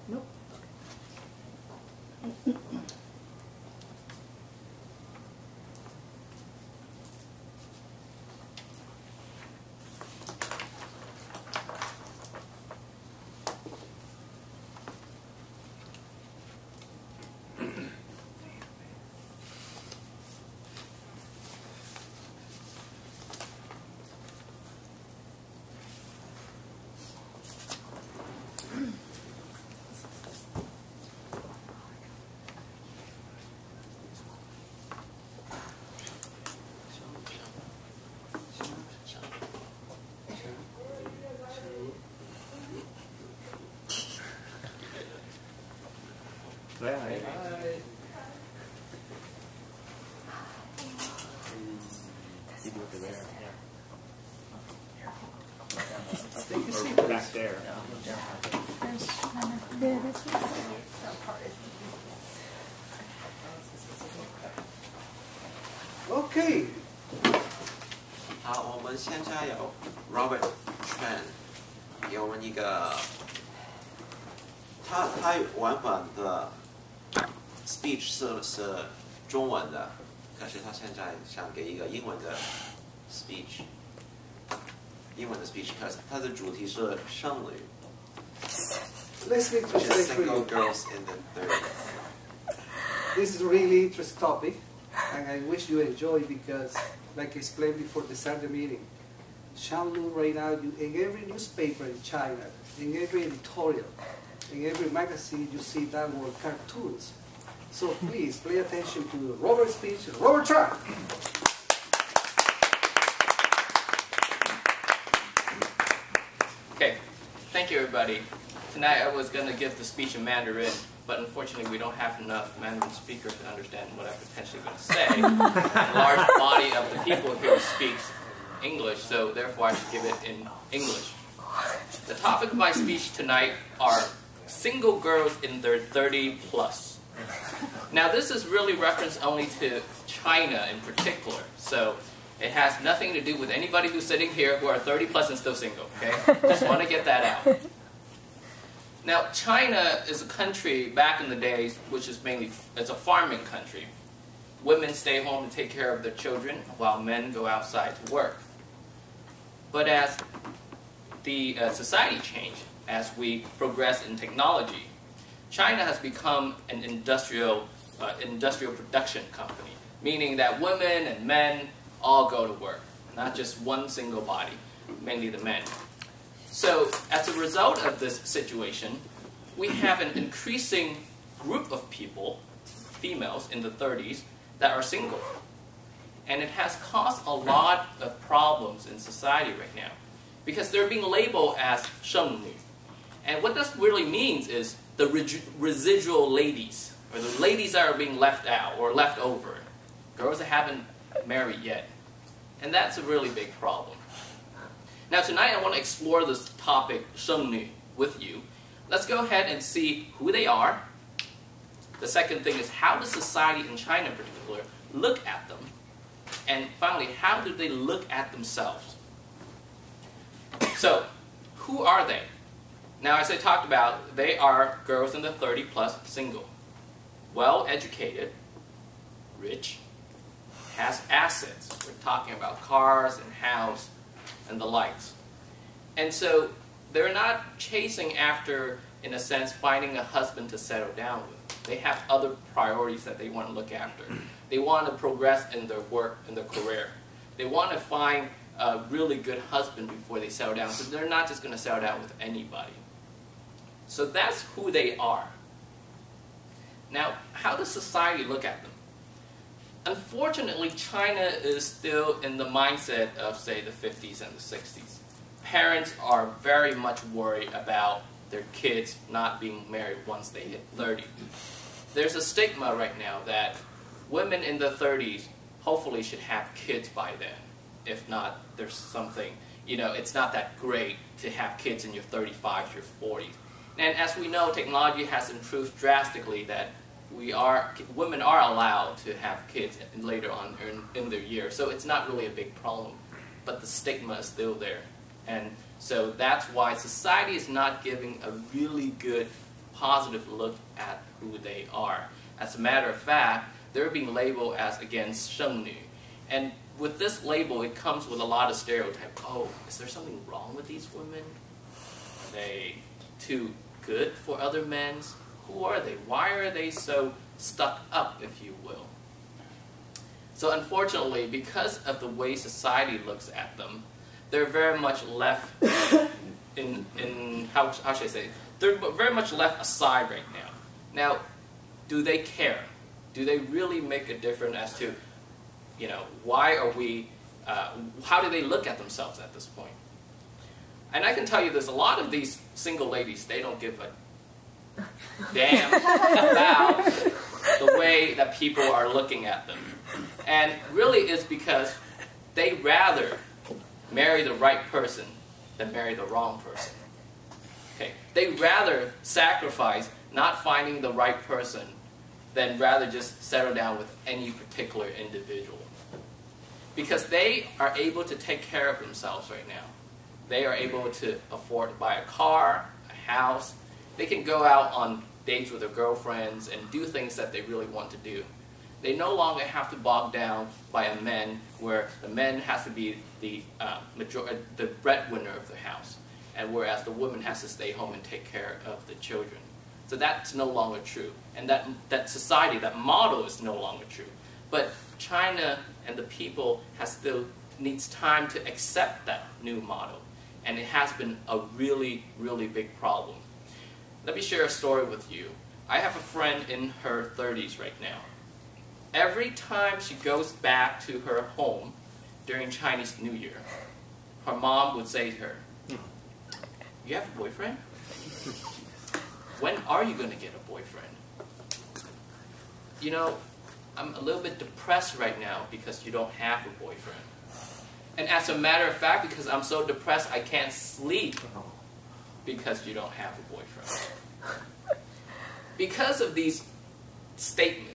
Nope. Right. Take a seat Back there. Okay. 好，我们现在有 Robert Chen，有我们一个，他原本的 speech 是中文的，可是他现在想给一个英文的 speech，可是它的主题是剩女 Let's make，which is translate for single you. girls in the 30s. This is a really interesting topic, and I wish you enjoy because, like I explained before the start of the meeting, Shanlu right now, in every newspaper in China, in every editorial, in every magazine, you see that word cartoons. So please pay attention to Robert's speech, Robert Chen. Okay, thank you everybody. Tonight I was going to give the speech in Mandarin, but unfortunately we don't have enough Mandarin speakers to understand what I'm potentially going to say. A large body of the people here speaks English, so therefore I should give it in English. The topic of my speech tonight are single girls in their 30 plus. Now this is really reference only to China in particular, so it has nothing to do with anybody who's sitting here who are 30 plus and still single, okay? Just want to get that out. Now, China is a country back in the days which is mainly, it's a farming country. Women stay home to take care of their children while men go outside to work. But as the society changed, as we progress in technology, China has become an industrial production company, meaning that women and men all go to work, not just one single body, mainly the men. So as a result of this situation, we have an increasing group of people, females in the 30s, that are single. And it has caused a lot of problems in society right now, because they're being labeled as 剩女. And what this really means is the residual ladies, or the ladies that are being left out or left over, girls that haven't married yet. And that's a really big problem. Now tonight I want to explore this topic, 剩女, with you. Let's go ahead and see who they are. The second thing is, how does society in China in particular look at them? And finally, how do they look at themselves? So, who are they? Now, as I talked about, they are girls in the 30 plus, single, well educated, rich, has assets. We're talking about cars and house and the likes. And so they're not chasing after, in a sense, finding a husband to settle down with. They have other priorities that they want to look after. They want to progress in their work, in their career. They want to find a really good husband before they settle down. So they're not just going to settle down with anybody. So that's who they are. Now, how does society look at them? Unfortunately, China is still in the mindset of, say, the 50s and the 60s. Parents are very much worried about their kids not being married once they hit 30. There's a stigma right now that women in the 30s hopefully should have kids by then. If not, there's something, it's not that great to have kids in your 35s, your 40s. And as we know, technology has improved drastically that women are allowed to have kids later on in their years. So it's not really a big problem, but the stigma is still there. And so that's why society is not giving a really good positive look at who they are. As a matter of fact, they're being labeled as, again, 剩女. And with this label, it comes with a lot of stereotypes. Oh, is there something wrong with these women? Are they too good for other men? Who are they? Why are they so stuck up, if you will? So unfortunately, because of the way society looks at them, they're very much left in how should I say? They're very much left aside right now. Now, do they care? Do they really make a difference as to, you know, why are we? How do they look at themselves at this point? And I can tell you, there's a lot of these single ladies. They don't give a damn about the way that people are looking at them. And really it's because they rather marry the right person than marry the wrong person. Okay? They rather sacrifice not finding the right person than rather just settle down with any particular individual. Because they are able to take care of themselves right now. They are able to afford to buy a car, a house. They can go out on dates with their girlfriends and do things that they really want to do. They no longer have to bog down by a man where the man has to be the breadwinner of the house, and whereas the woman has to stay home and take care of the children. So that's no longer true. And that society, that model is no longer true. But China and the people needs time to accept that new model. And it has been a really, really big problem. Let me share a story with you. I have a friend in her 30s right now. Every time she goes back to her home during Chinese New Year, her mom would say to her, "You have a boyfriend? When are you going to get a boyfriend? You know, I'm a little bit depressed right now because you don't have a boyfriend. And as a matter of fact, because I'm so depressed, I can't sleep because you don't have a boyfriend." Because of these statements,